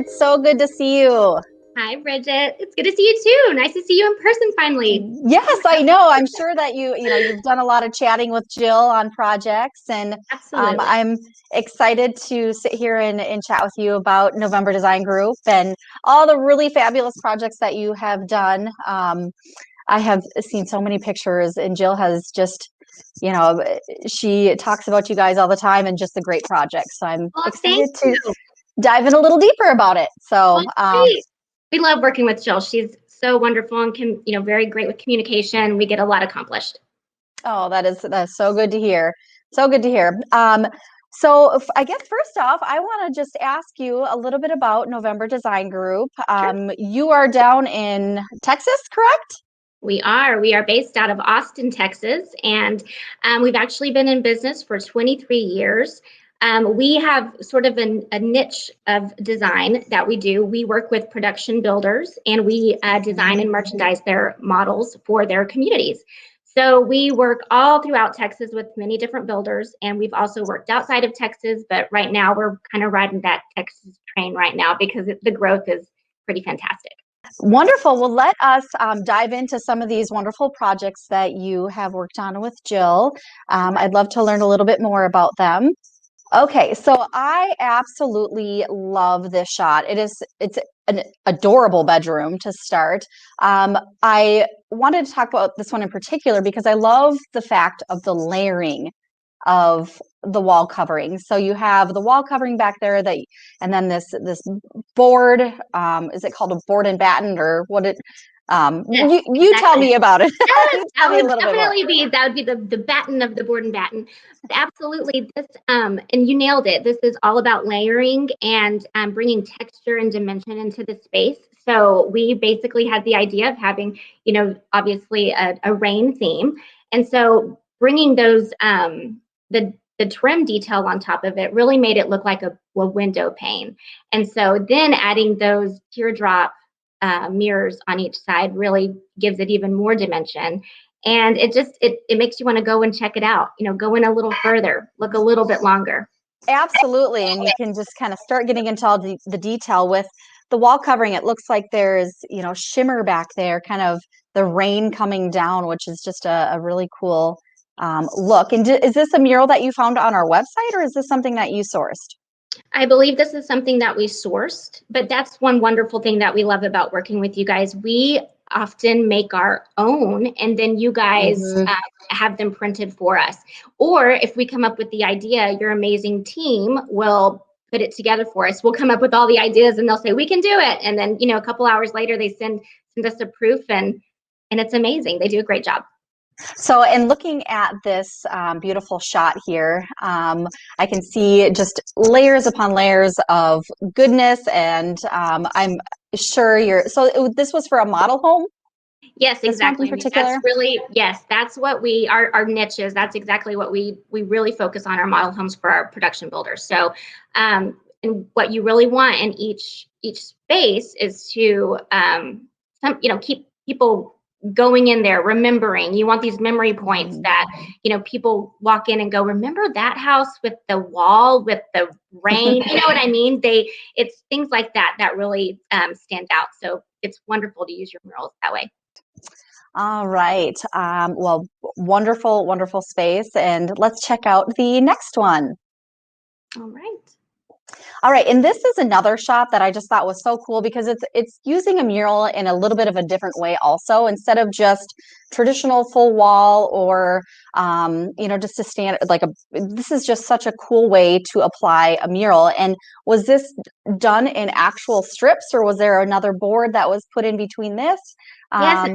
It's so good to see you. Hi, Bridget. It's good to see you too. Nice to see you in person finally. Yes, I know. I'm sure that you've done a lot of chatting with Jill on projects, and Absolutely. I'm excited to sit here and chat with you about November Design Group and all the really fabulous projects that you have done. I have seen so many pictures, and Jill has just, she talks about you guys all the time and just the great projects. So I'm Well, thank excited to you. dive in a little deeper about it. So, Well, great. We love working with Jill. She's so wonderful and very great with communication. We get a lot accomplished. oh, that's so good to hear. So good to hear. I guess first off, I want to just ask you a little bit about November Design Group. Sure. You are down in Texas, correct? We are. We are based out of Austin, Texas, and we've actually been in business for 23 years. We have sort of a niche of design that we do. We work with production builders and we design and merchandise their models for their communities. So we work all throughout Texas with many different builders, and we've also worked outside of Texas, but right now we're kind of riding that Texas train right now because the growth is pretty fantastic. Wonderful. Well, let us dive into some of these wonderful projects that you have worked on with Jill. I'd love to learn a little bit more about them. Okay, so I absolutely love this shot. It's an adorable bedroom to start. I wanted to talk about this one in particular because I love the fact of the layering of the wall covering. So you have the wall covering back there and then this board. Is it called a board and batten or what it? Yes, You tell exactly. me about it. That, Tell that me a would little bit more. definitely be the batten of the board and batten. But absolutely, this and you nailed it. This is all about layering and bringing texture and dimension into the space. So we basically had the idea of having, obviously a rain theme, and so bringing those the trim detail on top of it really made it look like a window pane. And so then adding those teardrop mirrors on each side really gives it even more dimension, and it makes you want to go and check it out, go in a little further, look a little bit longer. Absolutely. And you can just kind of start getting into all the detail with the wall covering. It looks like there's, shimmer back there, kind of the rain coming down, which is just a really cool look. And is this a mural that you found on our website, or is this something that you sourced? I believe this is something that we sourced, but that's one wonderful thing that we love about working with you guys. We often make our own, and then you guys Mhm. have them printed for us. Or if we come up with the idea, your amazing team will put it together for us. We'll come up with all the ideas, and they'll say we can do it. And then a couple hours later, they send us a proof, and it's amazing. They do a great job. So, in looking at this beautiful shot here, I can see just layers upon layers of goodness, and I'm sure this was for a model home? Yes, This one in exactly. I mean, particular? that's what our niche is. That's exactly what we really focus on, our model homes for our production builders. So, and what you really want in each space is to keep people going in there, remembering. You want these memory points that people walk in and go, remember that house with the wall with the rain. You know what I mean? It's things like that that really stand out. So it's wonderful to use your murals that way. All right. Well, wonderful, wonderful space. And let's check out the next one. All right. All right. And this is another shot that I just thought was so cool because it's using a mural in a little bit of a different way also. Instead of just traditional full wall or, just to stand this is just such a cool way to apply a mural. And was this done in actual strips, or was there another board that was put in between this? Yes,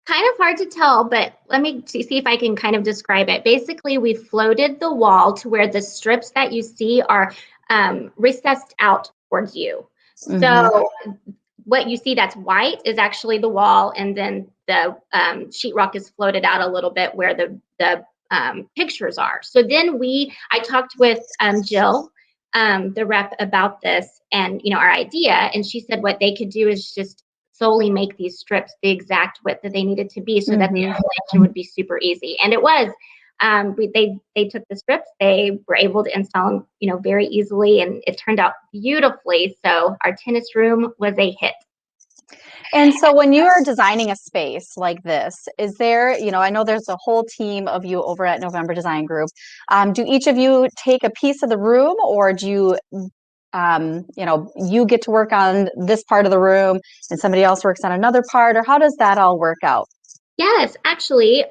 kind of hard to tell, but let me see if I can kind of describe it. Basically, we floated the wall to where the strips that you see are recessed out towards you. Mhm. So what you see that's white is actually the wall, and then the sheetrock is floated out a little bit where the pictures are. So then I talked with Jill, the rep, about this and our idea, and she said what they could do is just solely make these strips the exact width that they needed to be so that the installation would be super easy. And it was. They took the strips, they were able to install them, very easily, and it turned out beautifully. So our tennis room was a hit. And so when you are designing a space like this, is there, I know there's a whole team of you over at November Design Group. Do each of you take a piece of the room, or do you, you get to work on this part of the room and somebody else works on another part, or how does that all work out? Yes, actually,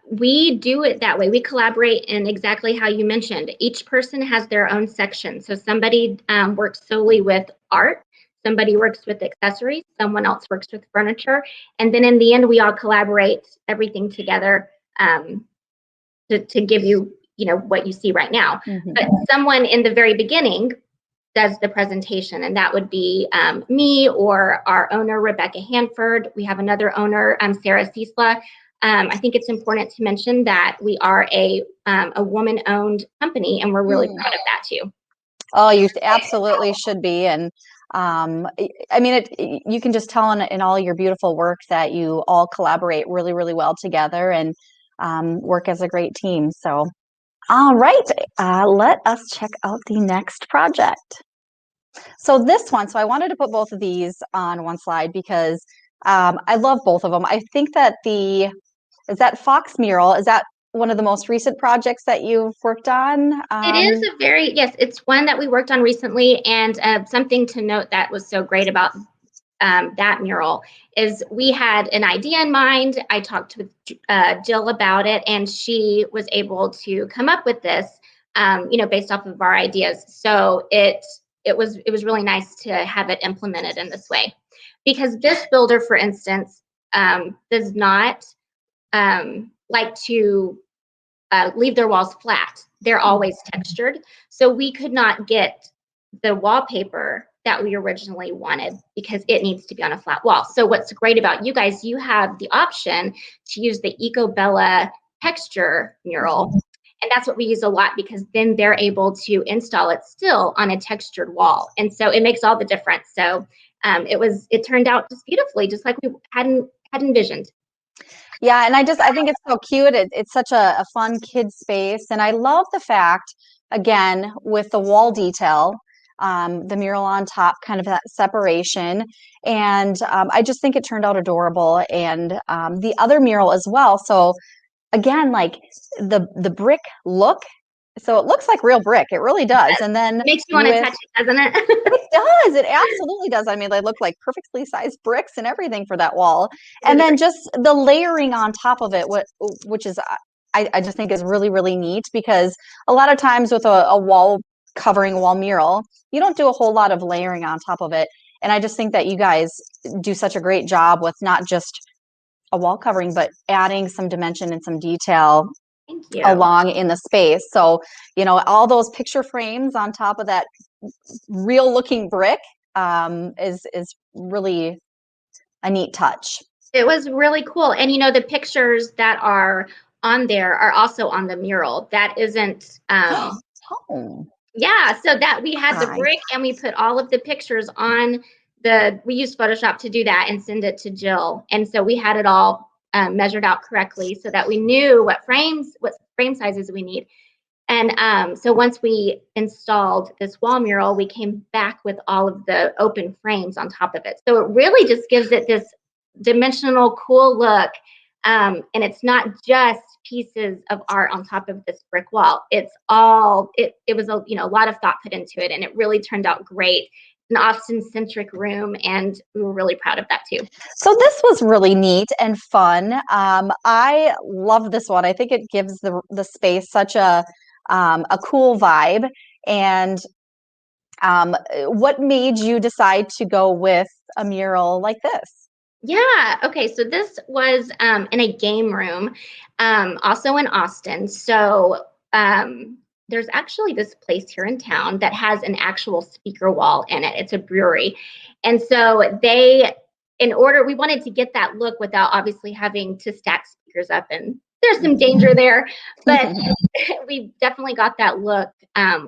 we do it that way. We collaborate in exactly how you mentioned. Each person has their own section. So somebody works solely with art, somebody works with accessories, someone else works with furniture, and then in the end, we all collaborate everything together to give you, what you see right now. Mm-hmm. But someone in the very beginning does the presentation, and that would be me or our owner, Rebecca Hanford. We have another owner, Sarah Ciesla. I think it's important to mention that we are a woman-owned company, and we're really proud of that too. Oh, you absolutely should be. And I mean, you can just tell in all your beautiful work that you all collaborate really, really well together and work as a great team. So, all right, let us check out the next project. So this one, so I wanted to put both of these on one slide because I love both of them. I think that is that Fox Mural, is that one of the most recent projects that you've worked on? It is yes, it's one that we worked on recently, and something to note that was so great about that mural is we had an idea in mind. I talked with Jill about it, and she was able to come up with this, based off of our ideas. So it was really nice to have it implemented in this way, because this builder, for instance, does not like to leave their walls flat. They're always textured. So we could not get the wallpaper that we originally wanted because it needs to be on a flat wall. So what's great about you guys, you have the option to use the EcoBella texture mural. And that's what we use a lot, because then they're able to install it still on a textured wall. And so it makes all the difference. So it turned out just beautifully, just like we had envisioned. Yeah, and I think it's so cute. It's such a fun kid space. And I love the fact, again, with the wall detail, the mural on top, kind of that separation. And I just think it turned out adorable. And the other mural as well. So again, like the brick look. So it looks like real brick. It really does. And then It makes you want to touch it, doesn't it? it does. It absolutely does. I mean, they look like perfectly sized bricks and everything for that wall. And then just the layering on top of it, which is, I just think is really, really neat, because a lot of times with a wall covering, a wall mural, you don't do a whole lot of layering on top of it. And I just think that you guys do such a great job with not just a wall covering, but adding some dimension and some detail along in the space. So, all those picture frames on top of that real looking brick is really a neat touch. It was really cool. And the pictures that are on there are also on the mural. That isn't Oh. Yeah, so that we had the brick, and we put all of the pictures on we used Photoshop to do that and send it to Jill. And so we had it all measured out correctly so that we knew what frame sizes we need. And so once we installed this wall mural, we came back with all of the open frames on top of it. So it really just gives it this dimensional, cool look. And it's not just pieces of art on top of this brick wall. It's all, it was a lot of thought put into it, and it really turned out great. An Austin-centric room, and we were really proud of that too. So this was really neat and fun. I love this one. I think it gives the space such a cool vibe. And what made you decide to go with a mural like this? Yeah. Okay. So this was in a game room, also in Austin. So there's actually this place here in town that has an actual speaker wall in it. It's a brewery. And so we wanted to get that look without obviously having to stack speakers up, and there's some danger there, but we definitely got that look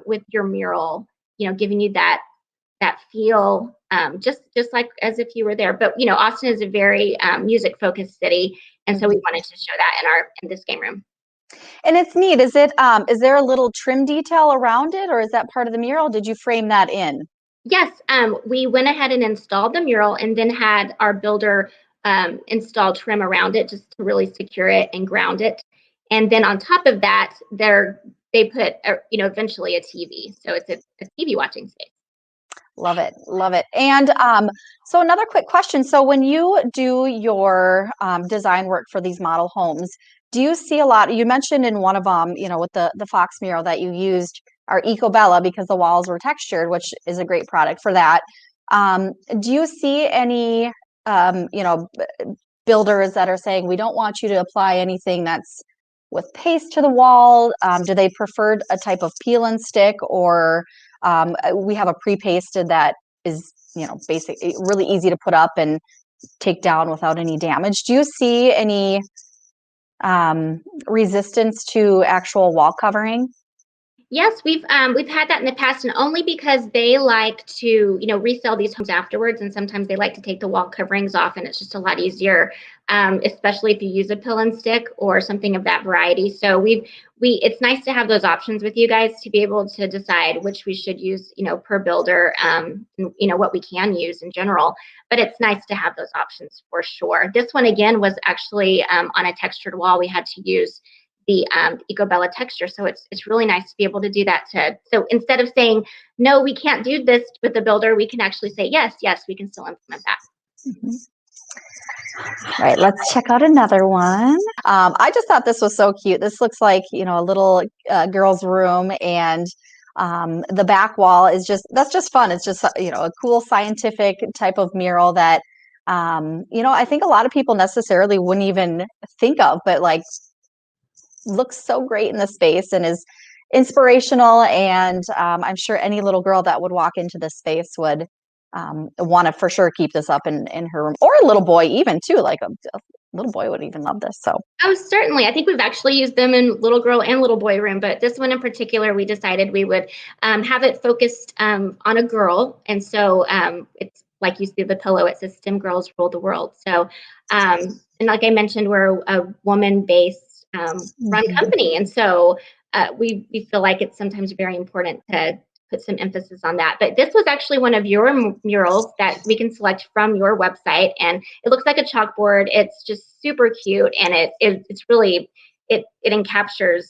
with your mural, giving you that feel, just like as if you were there. But Austin is a very music focused city, and so we wanted to show that in this game room. And it's neat. Is there a little trim detail around it, or is that part of the mural? Did you frame that in? Yes, we went ahead and installed the mural and then had our builder install trim around it just to really secure it and ground it. And then on top of that, they put, eventually a TV. So it's a TV watching space. Love it. Love it. And so another quick question. So when you do your design work for these model homes, do you see a lot? You mentioned in one of them, with the Fox mural that you used our EcoBella because the walls were textured, which is a great product for that. Do you see any, builders that are saying, we don't want you to apply anything that's with paste to the wall? Do they prefer a type of peel and stick, or we have a pre-pasted that is, basic, really easy to put up and take down without any damage? Do you see any resistance to actual wall covering? Yes, we've had that in the past, and only because they like to, resell these homes afterwards, and sometimes they like to take the wall coverings off, and it's just a lot easier, especially if you use a pill and stick or something of that variety. So it's nice to have those options with you guys to be able to decide which we should use, per builder, and, what we can use in general. But it's nice to have those options for sure. This one again was actually on a textured wall. We had to use the EcoBella texture. So it's really nice to be able to do that. So instead of saying, no, we can't do this with the builder, we can actually say, yes, we can still implement that. Mm-hmm. All right, let's check out another one. I just thought this was so cute. This looks like, a little girl's room, and the back wall that's just fun. It's just, a cool scientific type of mural that, I think a lot of people necessarily wouldn't even think of, but like looks so great in the space and is inspirational. And I'm sure any little girl that would walk into this space would want to for sure keep this up in her room, or a little boy even too, like a little boy would even love this. So certainly, I think we've actually used them in little girl and little boy room, but this one in particular, we decided we would have it focused on a girl. And so it's like you see the pillow, it says STEM girls rule the world. So and like I mentioned, we're a woman-based run company, and so we feel like it's sometimes very important to put some emphasis on that. But this was actually one of your murals that we can select from your website, and it looks like a chalkboard. It's just super cute, and it's really it encaptures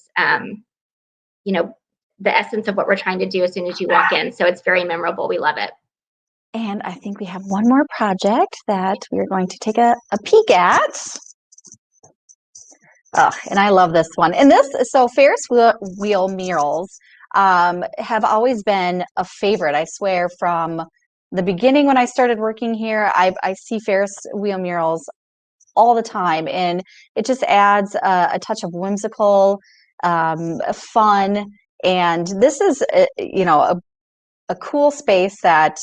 the essence of what we're trying to do as soon as you walk in. So it's very memorable. We love it. And I think we have one more project that we're going to take a peek at. Oh, and I love this one. And so Ferris wheel murals have always been a favorite. I swear, from the beginning when I started working here, I see Ferris wheel murals all the time, and it just adds a touch of whimsical, fun. And this is, a cool space that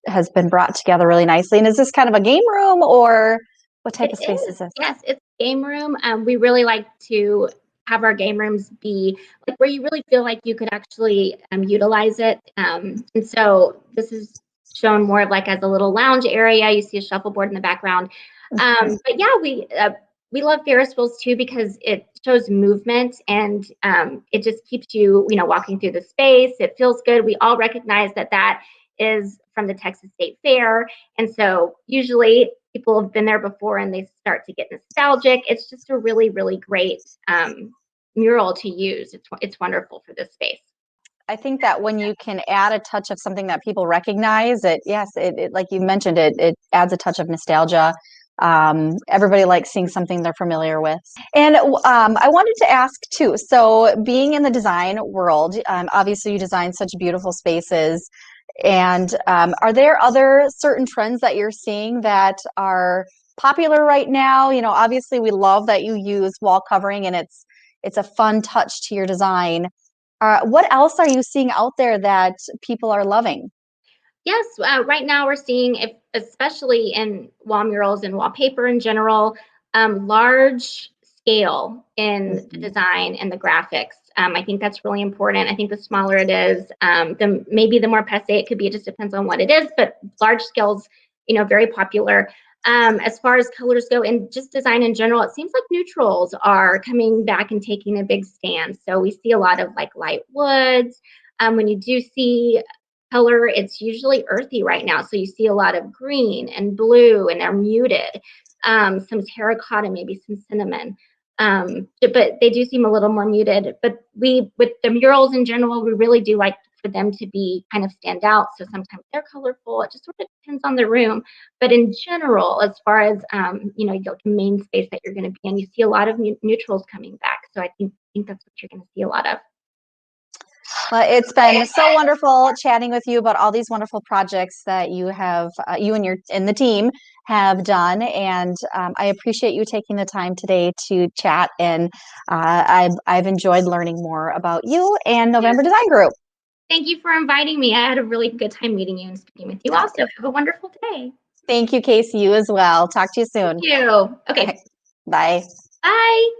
has been brought together really nicely. And is this kind of a game room, or what type of space is this? Yes, it's a game room. We really like to have our game rooms be like where you really feel like you could actually utilize it. And so this is shown more of like as a little lounge area. You see a shuffleboard in the background. But yeah, we love Ferris wheels too because it shows movement, and it just keeps you, walking through the space. It feels good. We all recognize that is from the Texas State Fair, and so usually people have been there before and they start to get nostalgic. It's just a really, really great mural to use. It's wonderful for this space. I think that when you can add a touch of something that people recognize, it like you mentioned, it adds a touch of nostalgia. Everybody likes seeing something they're familiar with. And I wanted to ask too, so being in the design world, obviously you design such beautiful spaces. And are there other certain trends that you're seeing that are popular right now? Obviously we love that you use wall covering, and it's a fun touch to your design. What else are you seeing out there that people are loving? Yes, right now we're seeing, especially in wall murals and wallpaper in general, large scale in the design and the graphics. I think that's really important. I think the smaller it is, maybe the more passe it could be. It just depends on what it is, but large scales, very popular. As far as colors go and just design in general, it seems like neutrals are coming back and taking a big stand. So we see a lot of like light woods. When you do see color, it's usually earthy right now. So you see a lot of green and blue and they're muted. Some terracotta, maybe some cinnamon. But they do seem a little more muted. But with the murals in general, we really do like for them to be kind of stand out. So sometimes they're colorful. It just sort of depends on the room. But in general, as far as the main space that you're going to be in, you see a lot of neutrals coming back. So I think that's what you're going to see a lot of. Well, it's been so wonderful chatting with you about all these wonderful projects that you have, you and the team have done, and I appreciate you taking the time today to chat. And I've enjoyed learning more about you and November Design Group. Thank you for inviting me. I had a really good time meeting you and speaking with you. Also, have a wonderful day. Thank you, Casey. You as well. Talk to you soon. Thank you. Okay. Bye. Bye.